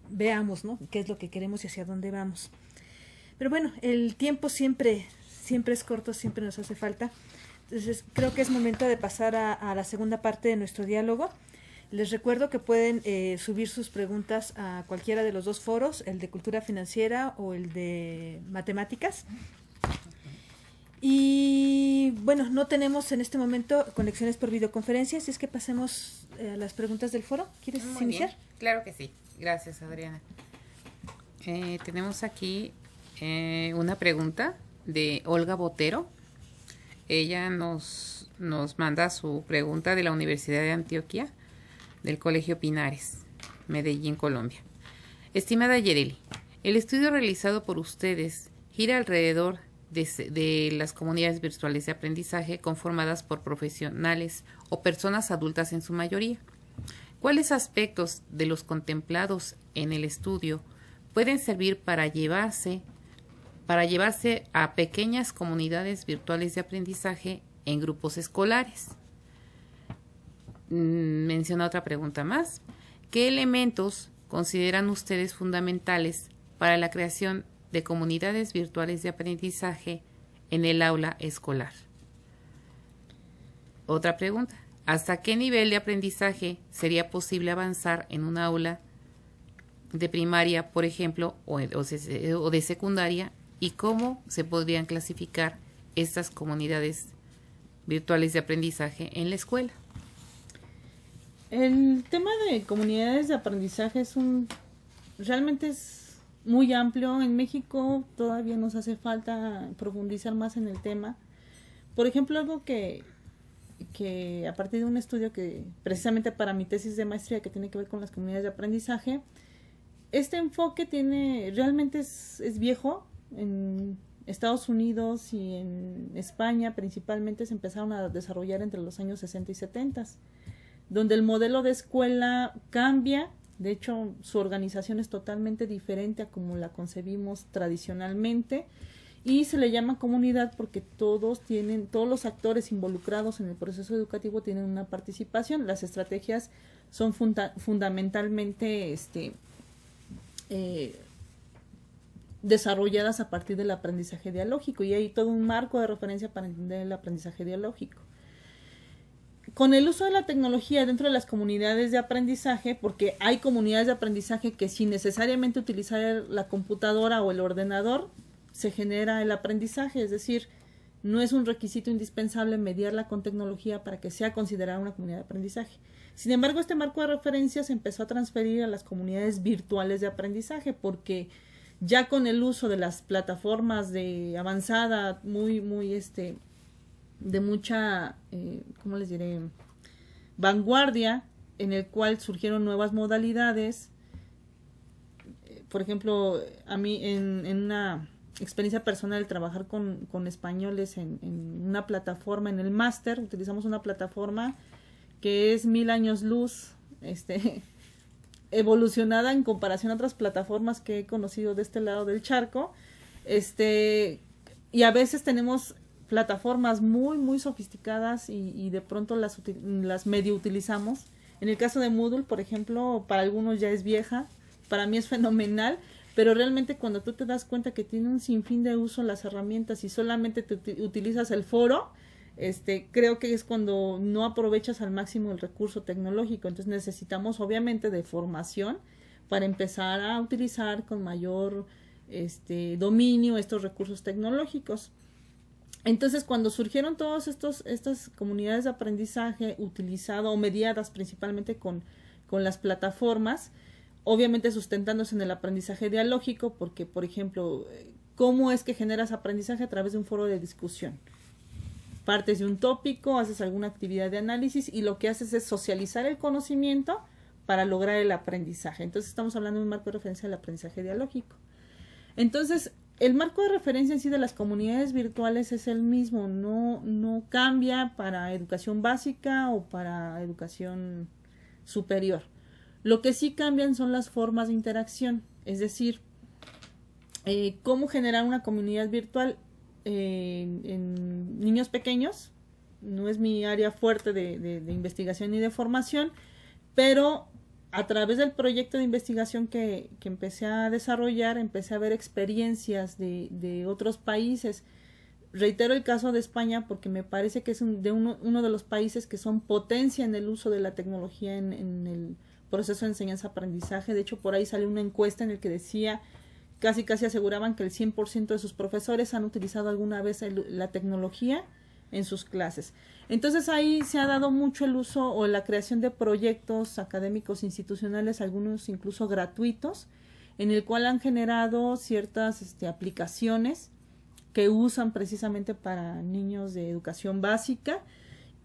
veamos, ¿no?, qué es lo que queremos y hacia dónde vamos. Pero bueno, el tiempo siempre es corto, siempre nos hace falta. Entonces creo que es momento de pasar a la segunda parte de nuestro diálogo. Les recuerdo que pueden subir sus preguntas a cualquiera de los dos foros, el de cultura financiera o el de matemáticas. Y bueno, no tenemos en este momento conexiones por videoconferencia, así es que pasemos a las preguntas del foro. ¿Quieres iniciar? Bien. Claro que sí. Gracias, Adriana. Tenemos aquí una pregunta de Olga Botero. Ella nos manda su pregunta de la Universidad de Antioquia, del Colegio Pinares, Medellín, Colombia. Estimada Yereli, el estudio realizado por ustedes gira alrededor de las comunidades virtuales de aprendizaje conformadas por profesionales o personas adultas en su mayoría. ¿Cuáles aspectos de los contemplados en el estudio pueden servir para llevarse a pequeñas comunidades virtuales de aprendizaje en grupos escolares? Menciona otra pregunta más. ¿Qué elementos consideran ustedes fundamentales para la creación de comunidades virtuales de aprendizaje en el aula escolar? Otra pregunta. ¿Hasta qué nivel de aprendizaje sería posible avanzar en un aula de primaria, por ejemplo, o de secundaria? ¿Y cómo se podrían clasificar estas comunidades virtuales de aprendizaje en la escuela? El tema de comunidades de aprendizaje realmente es muy amplio. En México todavía nos hace falta profundizar más en el tema. Por ejemplo, algo que a partir de un estudio que precisamente para mi tesis de maestría que tiene que ver con las comunidades de aprendizaje, este enfoque realmente es viejo. En Estados Unidos y en España principalmente se empezaron a desarrollar entre los años 60 y 70, donde el modelo de escuela cambia. De hecho, su organización es totalmente diferente a como la concebimos tradicionalmente, y se le llama comunidad porque todos los actores involucrados en el proceso educativo tienen una participación. Las estrategias son fundamentalmente desarrolladas a partir del aprendizaje dialógico, y hay todo un marco de referencia para entender el aprendizaje dialógico. Con el uso de la tecnología dentro de las comunidades de aprendizaje, porque hay comunidades de aprendizaje que sin necesariamente utilizar la computadora o el ordenador se genera el aprendizaje, es decir, no es un requisito indispensable mediarla con tecnología para que sea considerada una comunidad de aprendizaje. Sin embargo, este marco de referencia se empezó a transferir a las comunidades virtuales de aprendizaje, porque ya con el uso de las plataformas de avanzada, de mucha, ¿cómo les diré?, vanguardia, en el cual surgieron nuevas modalidades. Por ejemplo, a mí en una experiencia personal, trabajar con españoles en una plataforma, en el máster, utilizamos una plataforma que es 1000 años luz, evolucionada en comparación a otras plataformas que he conocido de este lado del charco, y a veces tenemos plataformas muy, muy sofisticadas y de pronto las medio utilizamos. En el caso de Moodle, por ejemplo, para algunos ya es vieja, para mí es fenomenal, pero realmente cuando tú te das cuenta que tiene un sinfín de uso las herramientas y solamente utilizas el foro, creo que es cuando no aprovechas al máximo el recurso tecnológico. Entonces necesitamos obviamente de formación para empezar a utilizar con mayor dominio estos recursos tecnológicos. Entonces, cuando surgieron todas estas comunidades de aprendizaje utilizado o mediadas principalmente con las plataformas, obviamente sustentándose en el aprendizaje dialógico, porque, por ejemplo, ¿cómo es que generas aprendizaje? A través de un foro de discusión. Partes de un tópico, haces alguna actividad de análisis y lo que haces es socializar el conocimiento para lograr el aprendizaje. Entonces, estamos hablando de un marco de referencia del aprendizaje dialógico. Entonces, el marco de referencia en sí de las comunidades virtuales es el mismo, no cambia para educación básica o para educación superior. Lo que sí cambian son las formas de interacción, es decir, cómo generar una comunidad virtual en niños pequeños. No es mi área fuerte de investigación y de formación, pero a través del proyecto de investigación que empecé a desarrollar, empecé a ver experiencias de otros países. Reitero el caso de España porque me parece que es uno de los países que son potencia en el uso de la tecnología en el proceso de enseñanza-aprendizaje. De hecho, por ahí salió una encuesta en la que decía, casi aseguraban que el 100% de sus profesores han utilizado alguna vez la tecnología en sus clases. Entonces ahí se ha dado mucho el uso o la creación de proyectos académicos institucionales, algunos incluso gratuitos, en el cual han generado ciertas aplicaciones que usan precisamente para niños de educación básica,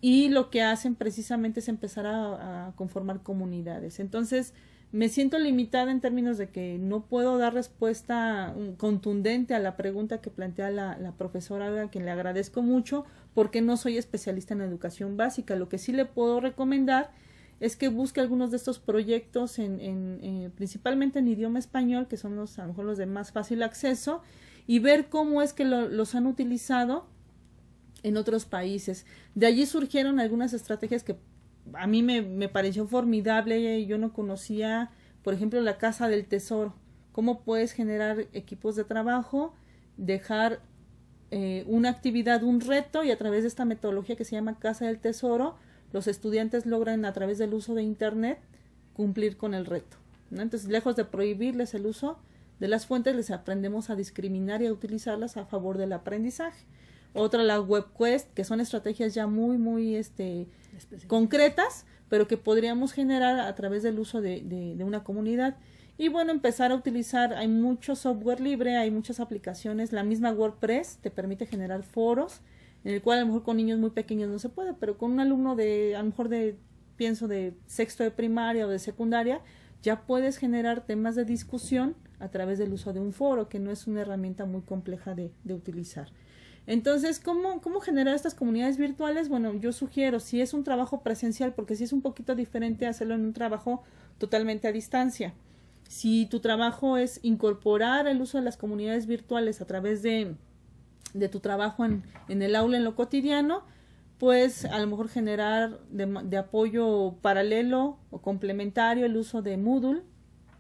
y lo que hacen precisamente es empezar a conformar comunidades. Entonces me siento limitada en términos de que no puedo dar respuesta contundente a la pregunta que plantea la profesora, a quien le agradezco mucho, porque no soy especialista en educación básica. Lo que sí le puedo recomendar es que busque algunos de estos proyectos principalmente en idioma español, que son a lo mejor los de más fácil acceso, y ver cómo es que los han utilizado en otros países. De allí surgieron algunas estrategias que a mí me pareció formidable. Yo no conocía, por ejemplo, la Casa del Tesoro. Cómo puedes generar equipos de trabajo, dejar una actividad, un reto, y a través de esta metodología que se llama Casa del Tesoro, los estudiantes logran a través del uso de Internet cumplir con el reto, ¿no? Entonces, lejos de prohibirles el uso de las fuentes, les aprendemos a discriminar y a utilizarlas a favor del aprendizaje. Otra, la WebQuest, que son estrategias ya muy concretas, pero que podríamos generar a través del uso de una comunidad. Y bueno, empezar a utilizar, hay mucho software libre, hay muchas aplicaciones, la misma WordPress te permite generar foros, en el cual a lo mejor con niños muy pequeños no se puede, pero con un alumno a lo mejor de sexto de primaria o de secundaria, ya puedes generar temas de discusión a través del uso de un foro, que no es una herramienta muy compleja de utilizar. Entonces, ¿cómo generar estas comunidades virtuales? Bueno, yo sugiero, si es un trabajo presencial, porque si es un poquito diferente hacerlo en un trabajo totalmente a distancia. Si tu trabajo es incorporar el uso de las comunidades virtuales a través de tu trabajo en el aula, en lo cotidiano, pues a lo mejor generar de apoyo paralelo o complementario el uso de Moodle.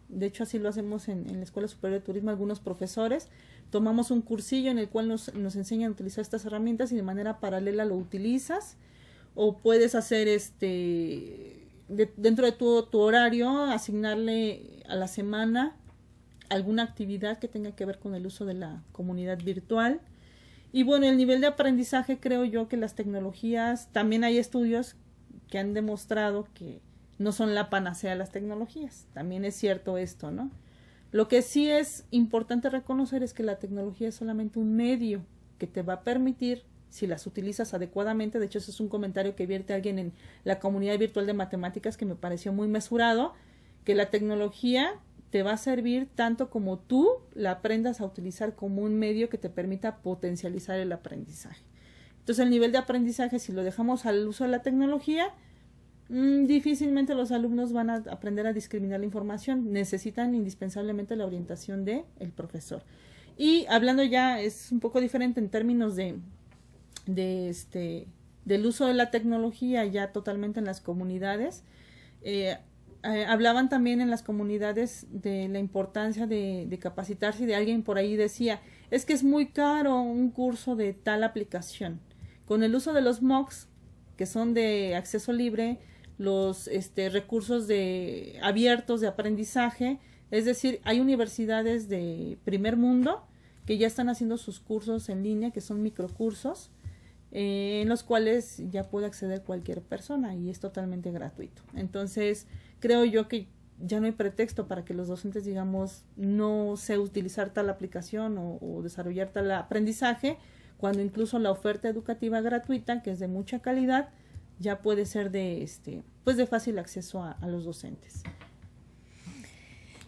De hecho, así lo hacemos en la Escuela Superior de Turismo, algunos profesores. Tomamos un cursillo en el cual nos enseñan a utilizar estas herramientas y de manera paralela lo utilizas. O puedes hacer dentro de tu horario, asignarle a la semana alguna actividad que tenga que ver con el uso de la comunidad virtual. Y bueno, el nivel de aprendizaje, creo yo que las tecnologías, también hay estudios que han demostrado que no son la panacea de las tecnologías. También es cierto esto, ¿no? Lo que sí es importante reconocer es que la tecnología es solamente un medio que te va a permitir, si las utilizas adecuadamente. De hecho, ese es un comentario que vierte alguien en la comunidad virtual de matemáticas que me pareció muy mesurado, que la tecnología te va a servir tanto como tú la aprendas a utilizar como un medio que te permita potencializar el aprendizaje. Entonces, el nivel de aprendizaje, si lo dejamos al uso de la tecnología, difícilmente los alumnos van a aprender a discriminar la información. Necesitan indispensablemente la orientación del profesor. Y hablando ya, es un poco diferente en términos del uso de la tecnología ya totalmente en las comunidades. Hablaban también en las comunidades de la importancia de capacitarse, y de alguien por ahí decía, es que es muy caro un curso de tal aplicación. Con el uso de los MOOCs, que son de acceso libre, los recursos abiertos de aprendizaje, es decir, hay universidades de primer mundo que ya están haciendo sus cursos en línea, que son microcursos, en los cuales ya puede acceder cualquier persona y es totalmente gratuito. Entonces, creo yo que ya no hay pretexto para que los docentes digamos no sé utilizar tal aplicación o desarrollar tal aprendizaje, cuando incluso la oferta educativa gratuita, que es de mucha calidad, ya puede ser de fácil acceso a los docentes.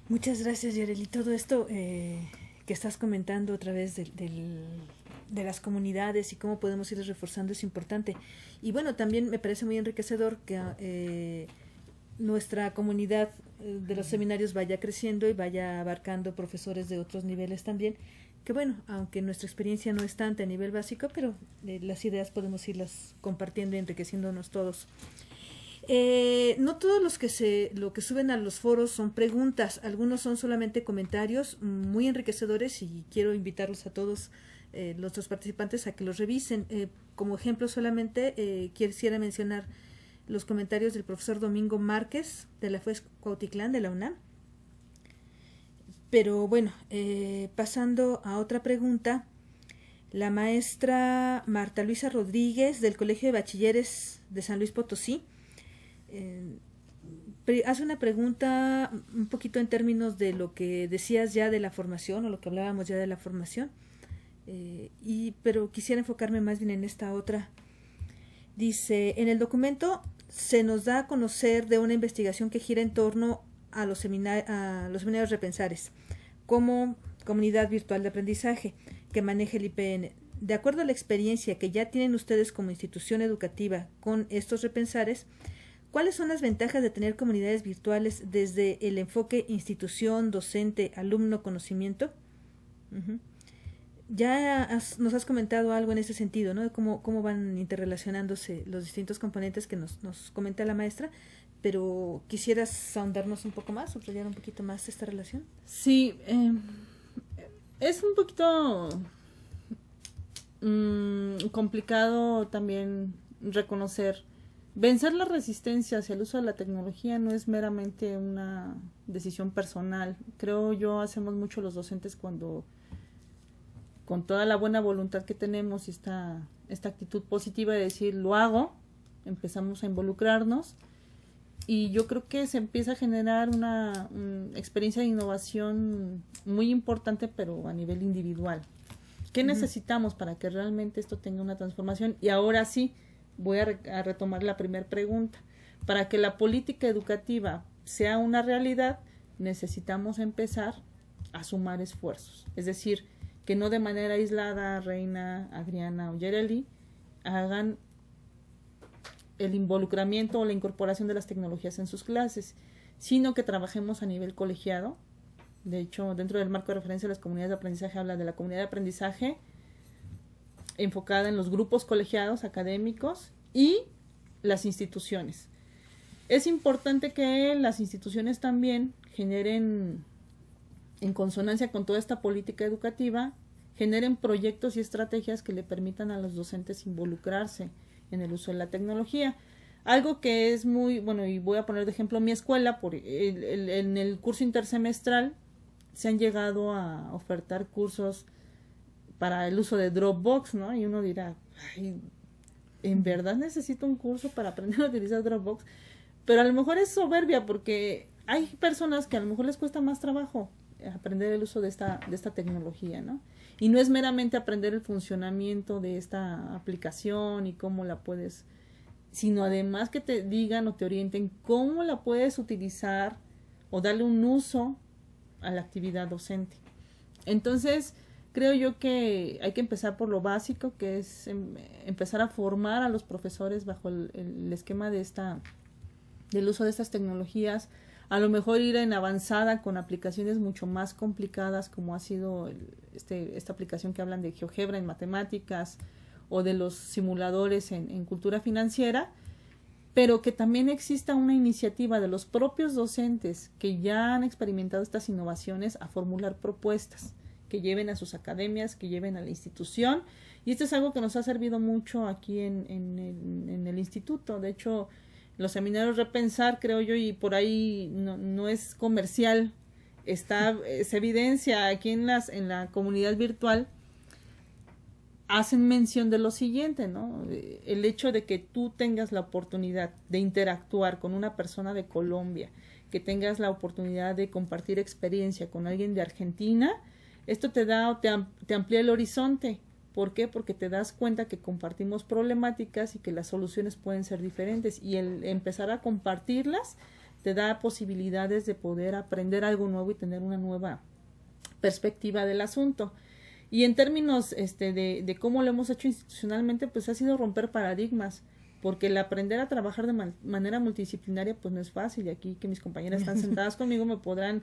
Muchas gracias, Yareli. Todo esto que estás comentando a través de las comunidades y cómo podemos ir reforzando es importante. Y bueno, también me parece muy enriquecedor que nuestra comunidad de los seminarios vaya creciendo y vaya abarcando profesores de otros niveles también, que bueno, aunque nuestra experiencia no es tanta a nivel básico, pero las ideas podemos irlas compartiendo y enriqueciéndonos todos. No todos lo que suben a los foros son preguntas, algunos son solamente comentarios muy enriquecedores y quiero invitarlos a todos los dos participantes a que los revisen. Como ejemplo solamente quisiera mencionar los comentarios del profesor Domingo Márquez de la FUES Cuautitlán de la UNAM. Pero bueno, pasando a otra pregunta, la maestra Marta Luisa Rodríguez del Colegio de Bachilleres de San Luis Potosí hace una pregunta un poquito en términos de lo que decías ya de la formación o lo que hablábamos ya de la formación, pero quisiera enfocarme más bien en esta otra. Dice, en el documento se nos da a conocer de una investigación que gira en torno a los seminarios Repensares como comunidad virtual de aprendizaje que maneja el IPN. De acuerdo a la experiencia que ya tienen ustedes como institución educativa con estos Repensares, ¿cuáles son las ventajas de tener comunidades virtuales desde el enfoque institución, docente, alumno, conocimiento? Ya nos has comentado algo en ese sentido, ¿no? De cómo van interrelacionándose los distintos componentes que nos comenta la maestra, pero ¿quisieras ahondarnos un poco más, subrayar un poquito más esta relación? Sí, es un poquito complicado también reconocer. Vencer la resistencia hacia el uso de la tecnología no es meramente una decisión personal. Creo yo hacemos mucho los docentes cuando con toda la buena voluntad que tenemos y esta actitud positiva de decir lo hago, empezamos a involucrarnos y yo creo que se empieza a generar una experiencia de innovación muy importante, pero a nivel individual. ¿Qué necesitamos para que realmente esto tenga una transformación? Y ahora sí, voy a retomar la primera pregunta. Para que la política educativa sea una realidad, necesitamos empezar a sumar esfuerzos. Es decir, que no de manera aislada Reina, Adriana o Yereli hagan el involucramiento o la incorporación de las tecnologías en sus clases, sino que trabajemos a nivel colegiado. De hecho, dentro del marco de referencia de las comunidades de aprendizaje habla de la comunidad de aprendizaje enfocada en los grupos colegiados académicos y las instituciones. Es importante que las instituciones también generen, en consonancia con toda esta política educativa, generen proyectos y estrategias que le permitan a los docentes involucrarse en el uso de la tecnología. Algo que es muy, bueno, y voy a poner de ejemplo mi escuela, en el curso intersemestral se han llegado a ofertar cursos para el uso de Dropbox, ¿no? Y uno dirá, ay, ¿en verdad necesito un curso para aprender a utilizar Dropbox? Pero a lo mejor es soberbia porque hay personas que a lo mejor les cuesta más trabajo aprender el uso de esta tecnología, ¿no? Y no es meramente aprender el funcionamiento de esta aplicación y cómo la puedes, sino además que te digan o te orienten cómo la puedes utilizar o darle un uso a la actividad docente. Entonces, creo yo que hay que empezar por lo básico, que es empezar a formar a los profesores bajo el esquema de del uso de estas tecnologías. A lo mejor ir en avanzada con aplicaciones mucho más complicadas, como ha sido esta aplicación que hablan de GeoGebra en matemáticas o de los simuladores en cultura financiera, pero que también exista una iniciativa de los propios docentes que ya han experimentado estas innovaciones a formular propuestas que lleven a sus academias, que lleven a la institución. Y esto es algo que nos ha servido mucho aquí en el instituto. De hecho, los seminarios Repensar, creo yo, y por ahí no es comercial, se evidencia aquí en la comunidad virtual, hacen mención de lo siguiente, ¿no? El hecho de que tú tengas la oportunidad de interactuar con una persona de Colombia, que tengas la oportunidad de compartir experiencia con alguien de Argentina, esto te amplía el horizonte. ¿Por qué? Porque te das cuenta que compartimos problemáticas y que las soluciones pueden ser diferentes, y el empezar a compartirlas te da posibilidades de poder aprender algo nuevo y tener una nueva perspectiva del asunto. Y en términos de cómo lo hemos hecho institucionalmente, pues ha sido romper paradigmas, porque el aprender a trabajar de manera multidisciplinaria pues no es fácil, y aquí que mis compañeras están sentadas conmigo me podrán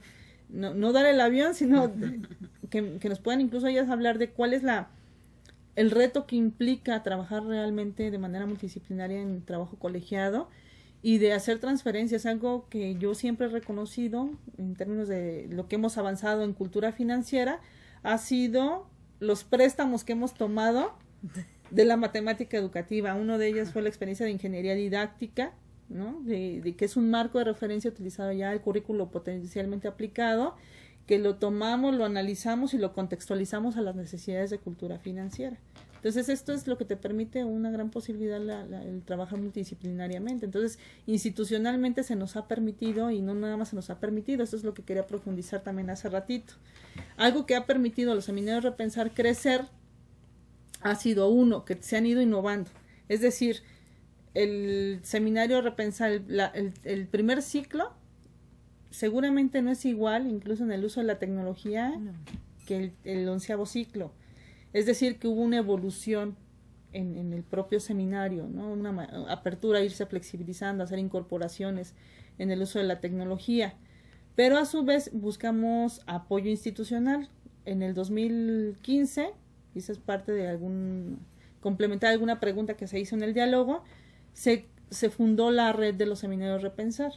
no dar el avión, sino que nos puedan incluso ellas hablar de cuál es el reto que implica trabajar realmente de manera multidisciplinaria en trabajo colegiado. y de hacer transferencias. Algo que yo siempre he reconocido en términos de lo que hemos avanzado en cultura financiera ha sido los préstamos que hemos tomado de la matemática educativa. Uno de ellos fue la experiencia de ingeniería didáctica, ¿no? De que es un marco de referencia utilizado ya el currículo potencialmente aplicado, que lo tomamos, lo analizamos y lo contextualizamos a las necesidades de cultura financiera. Entonces, esto es lo que te permite una gran posibilidad el trabajar multidisciplinariamente. Entonces, institucionalmente se nos ha permitido, y no nada más se nos ha permitido, esto es lo que quería profundizar también hace ratito. Algo que ha permitido a los seminarios Repensar crecer ha sido uno, que se han ido innovando. Es decir, el seminario Repensar, el primer ciclo, seguramente no es igual, incluso en el uso de la tecnología, que el 11º ciclo. Es decir, que hubo una evolución en el propio seminario, ¿no? Una apertura, irse flexibilizando, hacer incorporaciones en el uso de la tecnología. Pero a su vez buscamos apoyo institucional. En el 2015, y eso es parte de complementar alguna pregunta que se hizo en el diálogo, se fundó la red de los seminarios Repensar.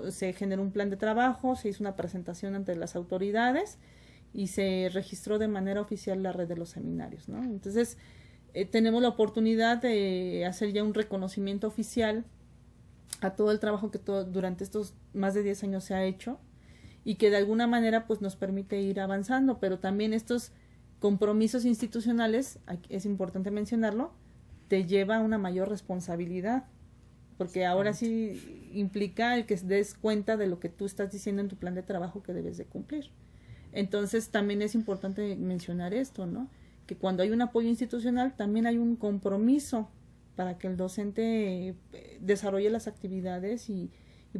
Se generó un plan de trabajo, se hizo una presentación ante las autoridades y se registró de manera oficial la red de los seminarios, ¿no? Entonces, tenemos la oportunidad de hacer ya un reconocimiento oficial a todo el trabajo que durante estos más de 10 años se ha hecho y que de alguna manera pues nos permite ir avanzando, pero también estos compromisos institucionales, es importante mencionarlo, te lleva a una mayor responsabilidad, porque ahora sí implica el que des cuenta de lo que tú estás diciendo en tu plan de trabajo que debes de cumplir. Entonces también es importante mencionar esto, ¿no? Que cuando hay un apoyo institucional también hay un compromiso para que el docente desarrolle las actividades y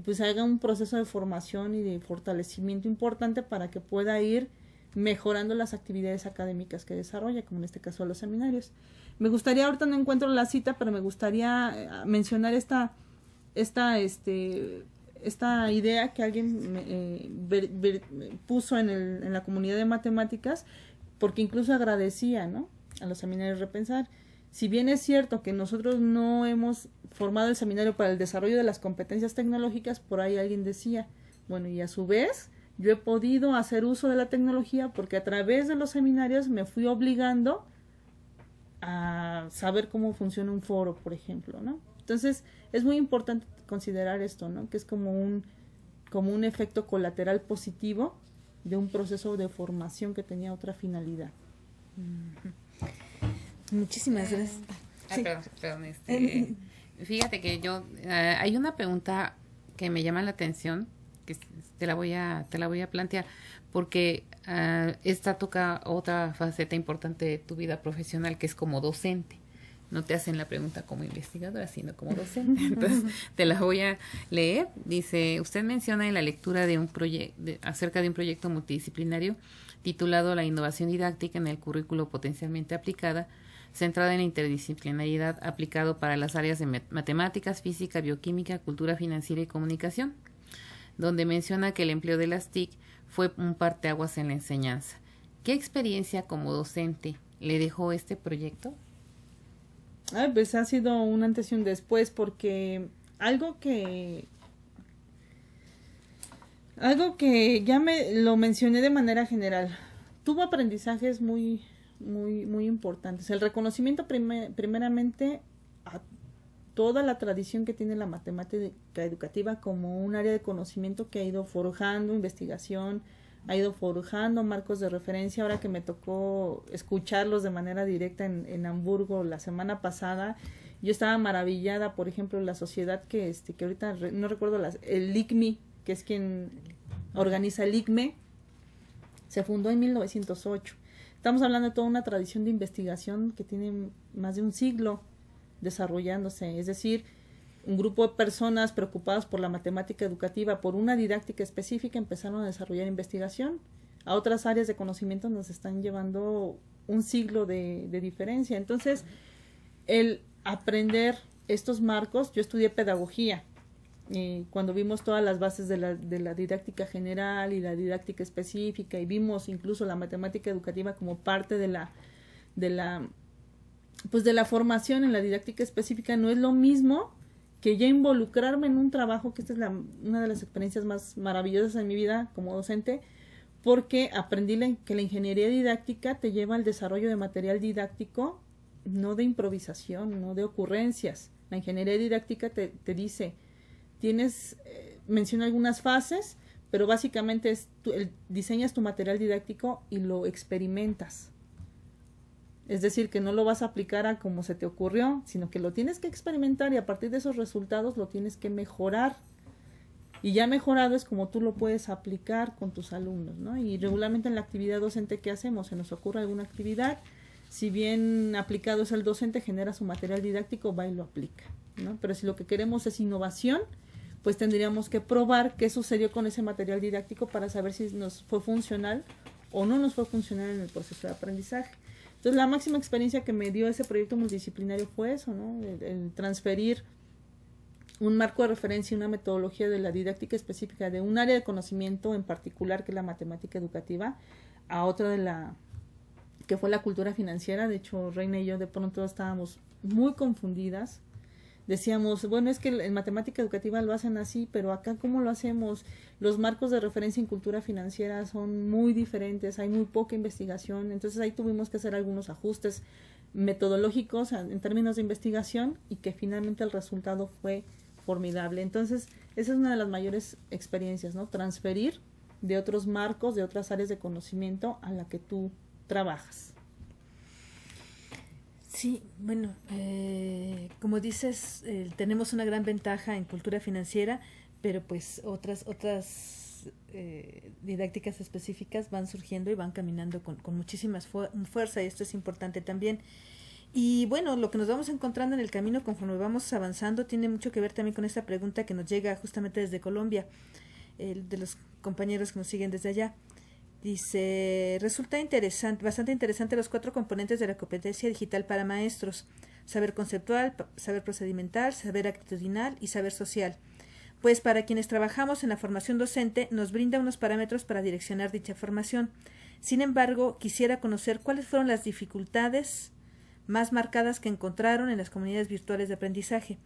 pues haga un proceso de formación y de fortalecimiento importante para que pueda ir mejorando las actividades académicas que desarrolla, como en este caso los seminarios. Me gustaría, ahorita no encuentro la cita, pero me gustaría mencionar esta idea que alguien puso en la comunidad de matemáticas, porque incluso agradecía, ¿no?, a los seminarios Repensar. Si bien es cierto que nosotros no hemos formado el seminario para el desarrollo de las competencias tecnológicas, por ahí alguien decía, bueno, y a su vez yo he podido hacer uso de la tecnología porque a través de los seminarios me fui obligando a saber cómo funciona un foro, por ejemplo, ¿no? Entonces, es muy importante considerar esto, ¿no? Que es como un efecto colateral positivo de un proceso de formación que tenía otra finalidad. Muchísimas gracias. Sí. Perdón, fíjate que hay una pregunta que me llama la atención, que te la voy a plantear, porque esta toca otra faceta importante de tu vida profesional, que es como docente. No te hacen la pregunta como investigadora, sino como docente. Entonces, te la voy a leer. Dice, usted menciona en la lectura de acerca de un proyecto multidisciplinario titulado La innovación didáctica en el currículo potencialmente aplicada, centrada en la interdisciplinariedad aplicado para las áreas de matemáticas, física, bioquímica, cultura financiera y comunicación, donde menciona que el empleo de las TIC fue un parteaguas en la enseñanza. ¿Qué experiencia como docente le dejó este proyecto? Pues ha sido un antes y un después, porque algo que ya lo mencioné de manera general, tuvo aprendizajes muy importantes. El reconocimiento primeramente a toda la tradición que tiene la matemática educativa como un área de conocimiento que ha ido forjando investigación, ha ido forjando marcos de referencia. Ahora que me tocó escucharlos de manera directa en Hamburgo la semana pasada, yo estaba maravillada, por ejemplo, la sociedad que ahorita no recuerdo, el ICMI, que es quien organiza el ICME, se fundó en 1908. Estamos hablando de toda una tradición de investigación que tiene más de un siglo desarrollándose, es decir, un grupo de personas preocupadas por la matemática educativa, por una didáctica específica, empezaron a desarrollar investigación. A otras áreas de conocimiento nos están llevando un siglo de diferencia. Entonces, el aprender estos marcos, yo estudié pedagogía, cuando vimos todas las bases de la didáctica general y la didáctica específica, y vimos incluso la matemática educativa como parte de la formación en la didáctica específica, no es lo mismo que ya involucrarme en un trabajo, que esta es una de las experiencias más maravillosas en mi vida como docente, porque aprendí que la ingeniería didáctica te lleva al desarrollo de material didáctico, no de improvisación, no de ocurrencias. La ingeniería didáctica te dice, menciona algunas fases, pero básicamente diseñas tu material didáctico y lo experimentas. Es decir, que no lo vas a aplicar a como se te ocurrió, sino que lo tienes que experimentar y a partir de esos resultados lo tienes que mejorar. Y ya mejorado es como tú lo puedes aplicar con tus alumnos, ¿no? Y regularmente en la actividad docente que hacemos, se nos ocurre alguna actividad, si bien aplicado es el docente, genera su material didáctico, va y lo aplica, ¿no? Pero si lo que queremos es innovación, pues tendríamos que probar qué sucedió con ese material didáctico para saber si nos fue funcional o no nos fue funcional en el proceso de aprendizaje. Entonces, la máxima experiencia que me dio ese proyecto multidisciplinario fue eso, ¿no? El transferir un marco de referencia y una metodología de la didáctica específica de un área de conocimiento en particular, que es la matemática educativa, a otra que fue la cultura financiera. De hecho, Reina y yo de pronto estábamos muy confundidas. Decíamos, bueno, es que en matemática educativa lo hacen así, pero acá ¿cómo lo hacemos? Los marcos de referencia en cultura financiera son muy diferentes, hay muy poca investigación, entonces ahí tuvimos que hacer algunos ajustes metodológicos en términos de investigación y que finalmente el resultado fue formidable. Entonces, esa es una de las mayores experiencias, ¿no? Transferir de otros marcos, de otras áreas de conocimiento a la que tú trabajas. Sí, bueno, como dices, tenemos una gran ventaja en cultura financiera, pero pues otras didácticas específicas van surgiendo y van caminando con muchísima fuerza, y esto es importante también. Y bueno, lo que nos vamos encontrando en el camino conforme vamos avanzando tiene mucho que ver también con esta pregunta que nos llega justamente desde Colombia, de los compañeros que nos siguen desde allá. Dice, resulta bastante interesante los 4 componentes de la competencia digital para maestros: saber conceptual, saber procedimental, saber actitudinal y saber social. Pues para quienes trabajamos en la formación docente nos brinda unos parámetros para direccionar dicha formación. Sin embargo, quisiera conocer cuáles fueron las dificultades más marcadas que encontraron en las comunidades virtuales de aprendizaje.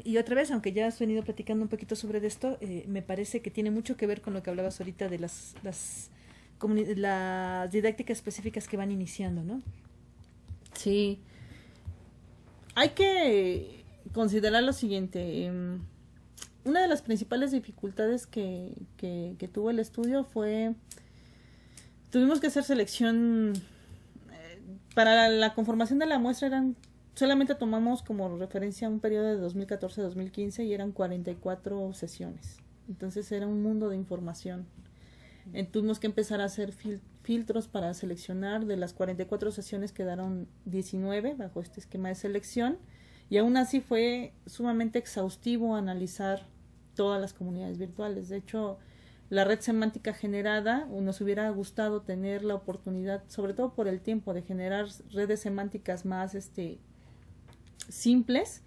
Y otra vez, aunque ya has venido platicando un poquito sobre esto, me parece que tiene mucho que ver con lo que hablabas ahorita de las didácticas específicas que van iniciando, ¿no? Sí. Hay que considerar lo siguiente. Una de las principales dificultades que tuvo el estudio fue, tuvimos que hacer selección. Para la conformación de la muestra solamente tomamos como referencia un periodo de 2014-2015 y eran 44 sesiones. Entonces era un mundo de información. Tuvimos que empezar a hacer filtros para seleccionar. De las 44 sesiones quedaron 19 bajo este esquema de selección, y aún así fue sumamente exhaustivo analizar todas las comunidades virtuales. De hecho, la red semántica generada, nos hubiera gustado tener la oportunidad, sobre todo por el tiempo, de generar redes semánticas más simples,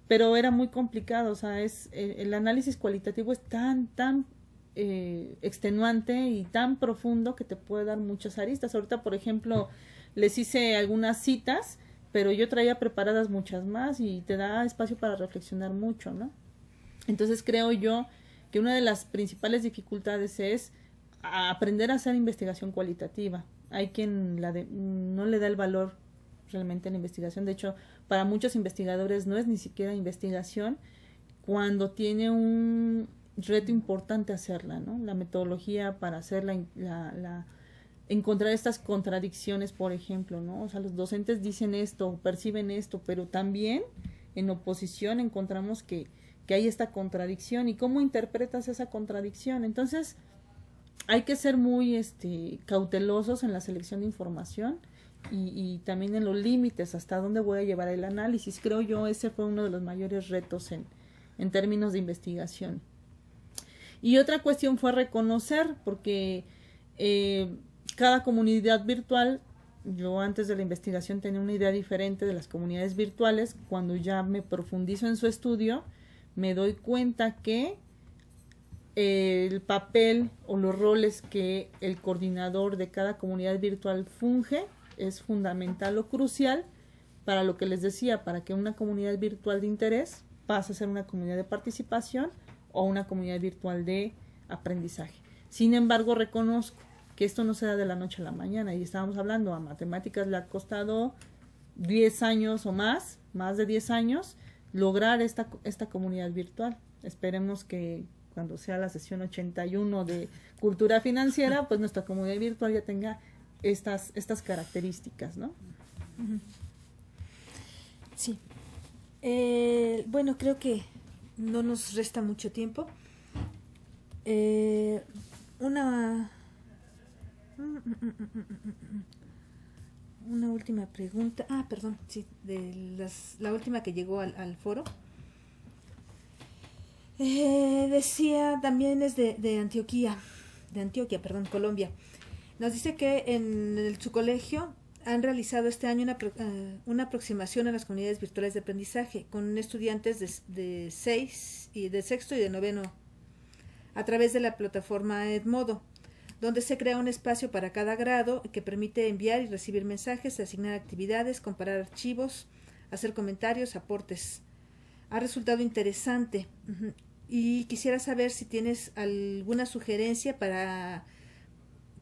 pero era muy complicado. O sea, el análisis cualitativo es tan extenuante y tan profundo que te puede dar muchas aristas. Ahorita, por ejemplo, les hice algunas citas, pero yo traía preparadas muchas más y te da espacio para reflexionar mucho, ¿no? Entonces creo yo que una de las principales dificultades es aprender a hacer investigación cualitativa. Hay quien no le da el valor realmente a la investigación. De hecho, para muchos investigadores no es ni siquiera investigación cuando tiene un reto importante hacerla, ¿no? La metodología para hacerla, encontrar estas contradicciones, por ejemplo, ¿no? O sea, los docentes dicen esto, perciben esto, pero también en oposición encontramos que hay esta contradicción, y cómo interpretas esa contradicción. Entonces, hay que ser muy cautelosos en la selección de información y también en los límites, hasta dónde voy a llevar el análisis. Creo yo ese fue uno de los mayores retos en términos de investigación. Y otra cuestión fue reconocer, porque cada comunidad virtual, yo antes de la investigación tenía una idea diferente de las comunidades virtuales. Cuando ya me profundizo en su estudio, me doy cuenta que el papel o los roles que el coordinador de cada comunidad virtual funge es fundamental o crucial para lo que les decía, para que una comunidad virtual de interés pasa a ser una comunidad de participación o una comunidad virtual de aprendizaje. Sin embargo, reconozco que esto no se da de la noche a la mañana, y estábamos hablando, a matemáticas le ha costado 10 años o más de 10 años, lograr esta comunidad virtual. Esperemos que cuando sea la sesión 81 de Cultura Financiera, pues nuestra comunidad virtual ya tenga estas características, ¿no? Sí. Bueno, creo que no nos resta mucho tiempo. Una última pregunta. Perdón, sí, la última que llegó al foro. Decía, también es de Antioquia, Colombia. Nos dice que en su colegio han realizado este año una aproximación a las comunidades virtuales de aprendizaje con estudiantes de sexto y de noveno a través de la plataforma Edmodo, donde se crea un espacio para cada grado que permite enviar y recibir mensajes, asignar actividades, comparar archivos, hacer comentarios, aportes. Ha resultado interesante. Y quisiera saber si tienes alguna sugerencia para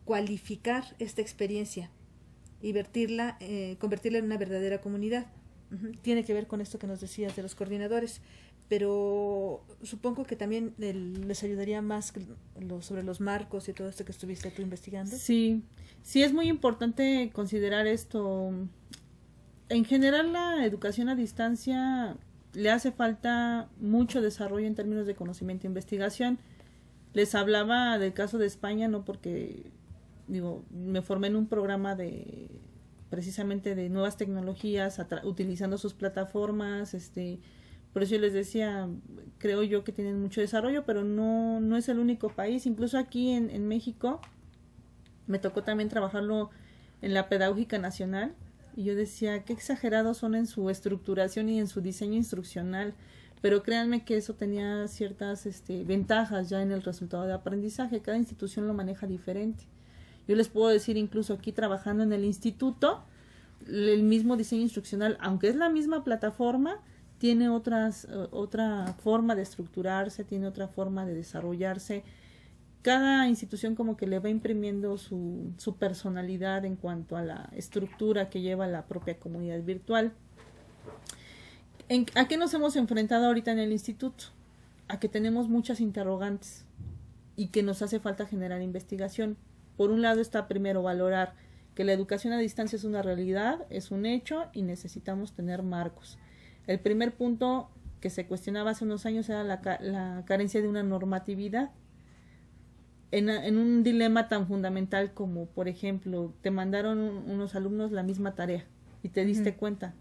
cualificar esta experiencia y convertirla en una verdadera comunidad. Tiene que ver con esto que nos decías de los coordinadores, pero supongo que también les ayudaría más sobre los marcos y todo esto que estuviste tú investigando. Sí, es muy importante considerar esto. En general, la educación a distancia le hace falta mucho desarrollo en términos de conocimiento e investigación. Les hablaba del caso de España, no porque, me formé en un programa precisamente de nuevas tecnologías, utilizando sus plataformas, por eso yo les decía, creo yo que tienen mucho desarrollo, pero no es el único país. Incluso aquí en México me tocó también trabajarlo en la Pedagógica Nacional, y yo decía, qué exagerados son en su estructuración y en su diseño instruccional, pero créanme que eso tenía ciertas ventajas ya en el resultado de aprendizaje. Cada institución lo maneja diferente. Yo les puedo decir, incluso aquí trabajando en el instituto, el mismo diseño instruccional, aunque es la misma plataforma, tiene otra forma de estructurarse, tiene otra forma de desarrollarse. Cada institución como que le va imprimiendo su personalidad en cuanto a la estructura que lleva la propia comunidad virtual. ¿A qué nos hemos enfrentado ahorita en el instituto? A que tenemos muchas interrogantes y que nos hace falta generar investigación. Por un lado está primero valorar que la educación a distancia es una realidad, es un hecho y necesitamos tener marcos. El primer punto que se cuestionaba hace unos años era la carencia de una normatividad. En un dilema tan fundamental como, por ejemplo, te mandaron unos alumnos la misma tarea y te diste cuenta.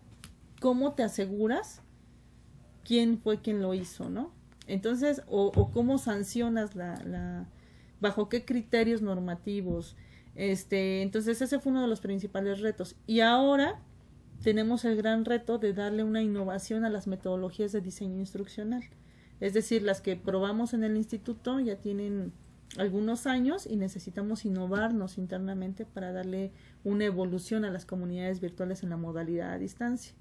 ¿Cómo te aseguras quién fue quien lo hizo, no? Entonces, o cómo sancionas bajo qué criterios normativos. Entonces, ese fue uno de los principales retos. Y ahora tenemos el gran reto de darle una innovación a las metodologías de diseño instruccional. Es decir, las que probamos en el instituto ya tienen algunos años y necesitamos innovarnos internamente para darle una evolución a las comunidades virtuales en la modalidad a distancia.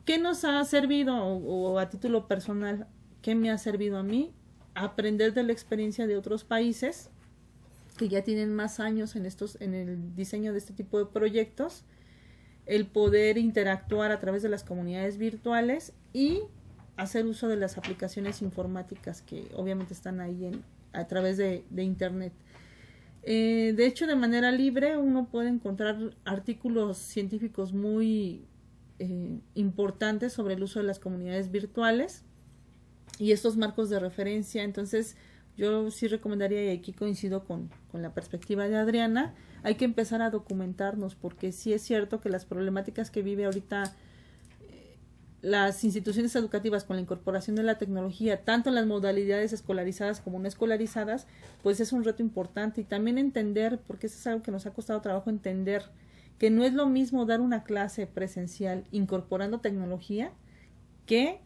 ¿Qué nos ha servido o a título personal, qué me ha servido a mí? Aprender de la experiencia de otros países que ya tienen más años en el diseño de este tipo de proyectos, el poder interactuar a través de las comunidades virtuales y hacer uso de las aplicaciones informáticas que obviamente están ahí a través de internet. De hecho, de manera libre uno puede encontrar artículos científicos muy importantes sobre el uso de las comunidades virtuales y estos marcos de referencia. Entonces yo sí recomendaría, y aquí coincido con la perspectiva de Adriana, hay que empezar a documentarnos, porque sí es cierto que las problemáticas que vive ahorita las instituciones educativas con la incorporación de la tecnología, tanto en las modalidades escolarizadas como no escolarizadas, pues es un reto importante. Y también entender, porque eso es algo que nos ha costado trabajo entender, que no es lo mismo dar una clase presencial incorporando tecnología que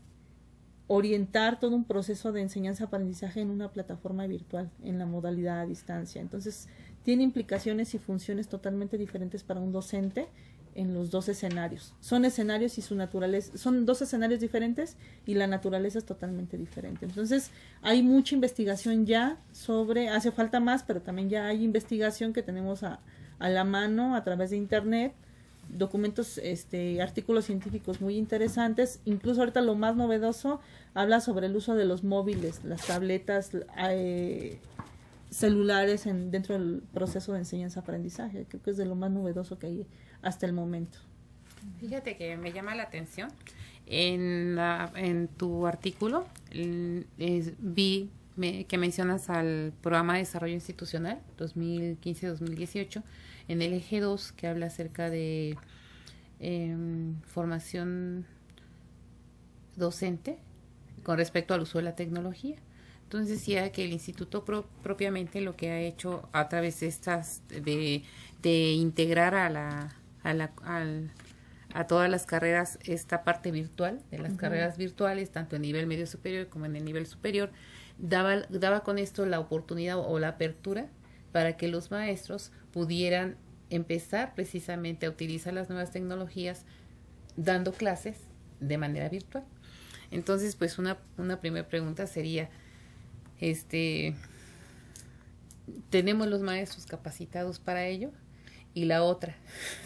orientar todo un proceso de enseñanza-aprendizaje en una plataforma virtual, en la modalidad a distancia. Entonces, tiene implicaciones y funciones totalmente diferentes para un docente en los dos escenarios. Son escenarios y su naturaleza, son dos escenarios diferentes y la naturaleza es totalmente diferente. Entonces, hay mucha investigación ya sobre, hace falta más, pero también ya hay investigación que tenemos a la mano a través de internet, documentos, artículos científicos muy interesantes. Incluso ahorita lo más novedoso habla sobre el uso de los móviles, las tabletas, celulares dentro del proceso de enseñanza-aprendizaje. Creo que es de lo más novedoso que hay hasta el momento. Fíjate que me llama la atención. En tu artículo vi que mencionas al programa de desarrollo institucional 2015-2018 en el eje 2, que habla acerca de formación docente con respecto al uso de la tecnología. Entonces decía que el instituto propiamente lo que ha hecho a través de estas de integrar a todas las carreras esta parte virtual de las carreras virtuales, tanto en nivel medio superior como en el nivel superior, daba con esto la oportunidad o la apertura para que los maestros pudieran empezar precisamente a utilizar las nuevas tecnologías dando clases de manera virtual. Entonces, pues una primera pregunta sería, ¿tenemos los maestros capacitados para ello? Y la otra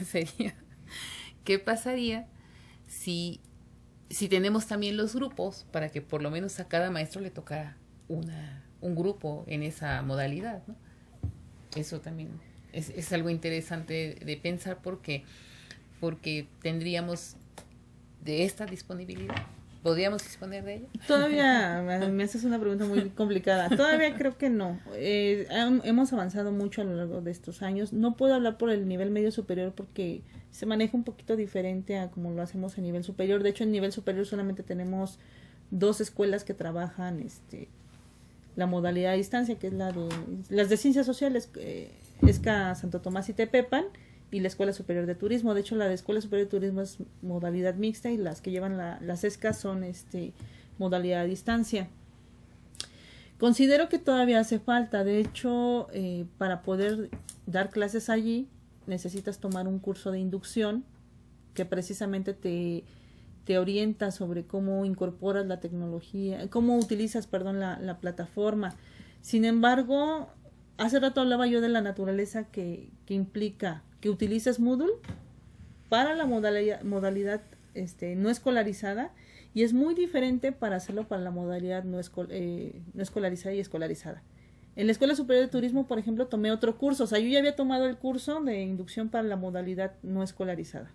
sería, ¿qué pasaría si tenemos también los grupos para que por lo menos a cada maestro le tocara un grupo en esa modalidad, ¿no? Eso también es algo interesante de pensar porque tendríamos de esta disponibilidad. ¿Podríamos disponer de ella? Todavía me haces una pregunta muy complicada. Todavía creo que no. Hemos avanzado mucho a lo largo de estos años. No puedo hablar por el nivel medio superior porque se maneja un poquito diferente a como lo hacemos en nivel superior. De hecho, en nivel superior solamente tenemos 2 escuelas que trabajan la modalidad a distancia, que es las de ciencias sociales, ESCA Santo Tomás y Tepepan, y la Escuela Superior de Turismo. De hecho, la de Escuela Superior de Turismo es modalidad mixta y las que llevan las ESCA son modalidad a distancia. Considero que todavía hace falta. De hecho, para poder dar clases allí necesitas tomar un curso de inducción que precisamente te orienta sobre cómo incorporas la tecnología, cómo utilizas, la plataforma. Sin embargo, hace rato hablaba yo de la naturaleza que implica que utilices Moodle para la modalidad no escolarizada, y es muy diferente para hacerlo para la modalidad no escolarizada y escolarizada. En la Escuela Superior de Turismo, por ejemplo, tomé otro curso. O sea, yo ya había tomado el curso de inducción para la modalidad no escolarizada.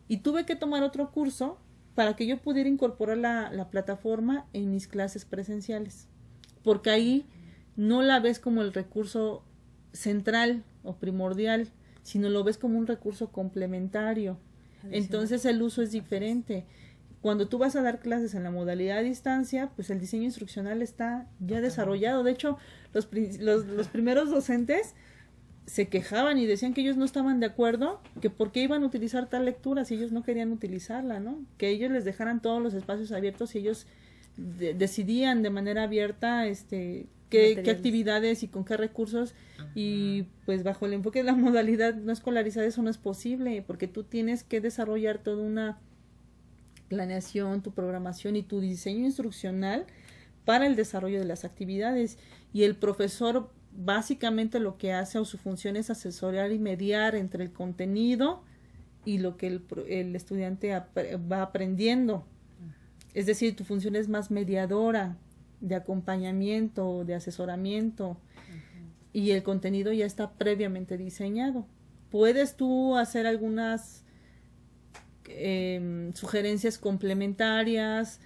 Y tuve que tomar otro curso para que yo pudiera incorporar la plataforma en mis clases presenciales. Porque ahí no la ves como el recurso central o primordial, sino lo ves como un recurso complementario. Entonces el uso es diferente. Cuando tú vas a dar clases en la modalidad a distancia, pues el diseño instruccional está ya desarrollado. De hecho, los primeros docentes se quejaban y decían que ellos no estaban de acuerdo, que por qué iban a utilizar tal lectura si ellos no querían utilizarla, ¿no? Que ellos les dejaran todos los espacios abiertos y ellos decidían de manera abierta qué actividades y con qué recursos. Y pues bajo el enfoque de la modalidad no escolarizada eso no es posible, porque tú tienes que desarrollar toda una planeación, tu programación y tu diseño instruccional para el desarrollo de las actividades, y el profesor básicamente lo que hace o su función es asesorar y mediar entre el contenido y lo que el estudiante va aprendiendo. Es decir, tu función es más mediadora, de acompañamiento, de asesoramiento, y el contenido ya está previamente diseñado. Puedes tú hacer algunas sugerencias complementarias,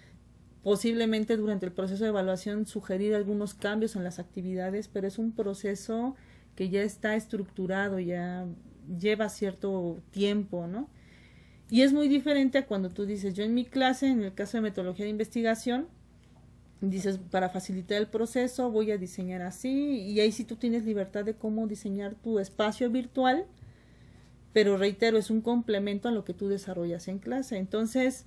posiblemente durante el proceso de evaluación sugerir algunos cambios en las actividades, pero es un proceso que ya está estructurado, ya lleva cierto tiempo, ¿no? Y es muy diferente a cuando tú dices, yo en mi clase, en el caso de metodología de investigación, dices, para facilitar el proceso voy a diseñar así, y ahí sí tú tienes libertad de cómo diseñar tu espacio virtual, pero reitero, es un complemento a lo que tú desarrollas en clase. Entonces,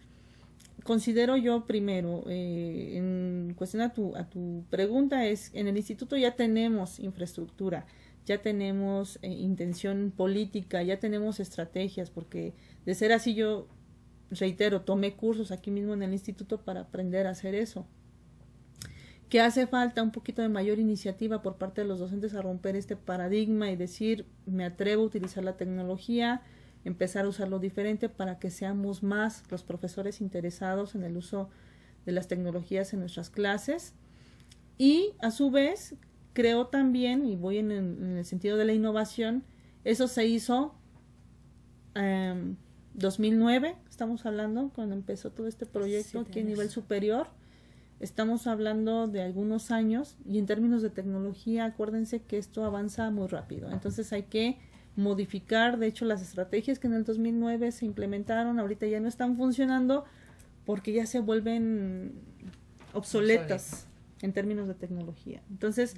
considero yo primero, en cuestión a tu pregunta, es en el instituto ya tenemos infraestructura, ya tenemos intención política, ya tenemos estrategias, porque de ser así yo, reitero, tomé cursos aquí mismo en el instituto para aprender a hacer eso. Que hace falta un poquito de mayor iniciativa por parte de los docentes a romper este paradigma y decir, me atrevo a utilizar la tecnología, empezar a usarlo diferente para que seamos más los profesores interesados en el uso de las tecnologías en nuestras clases. Y a su vez, creo también, y voy en el sentido de la innovación, eso se hizo 2009, estamos hablando, cuando empezó todo este proyecto aquí a nivel superior. Estamos hablando de algunos años y en términos de tecnología, acuérdense que esto avanza muy rápido. Entonces hay que modificar, de hecho, las estrategias que en el 2009 se implementaron, ahorita ya no están funcionando porque ya se vuelven obsoletas en términos de tecnología. Entonces,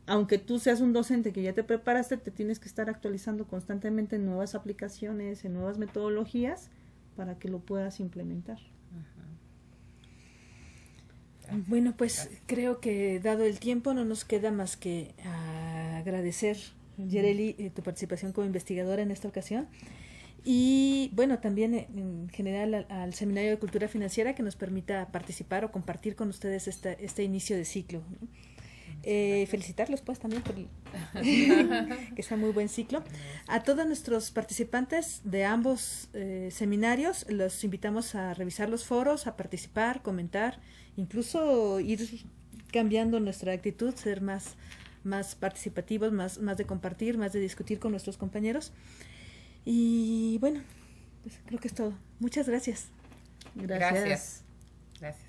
aunque tú seas un docente que ya te preparaste, te tienes que estar actualizando constantemente en nuevas aplicaciones, en nuevas metodologías para que lo puedas implementar. Bueno, pues creo que dado el tiempo no nos queda más que agradecer, Yareli, tu participación como investigadora en esta ocasión y bueno, también en general al Seminario de Cultura Financiera que nos permita participar o compartir con ustedes este inicio de ciclo, ¿no? Felicitarlos pues también por que sea muy buen ciclo. A todos nuestros participantes de ambos seminarios los invitamos a revisar los foros, a participar, comentar, incluso ir cambiando nuestra actitud, ser más participativos, más de compartir, más de discutir con nuestros compañeros. Y bueno, pues creo que es todo. Muchas gracias. Gracias. Gracias.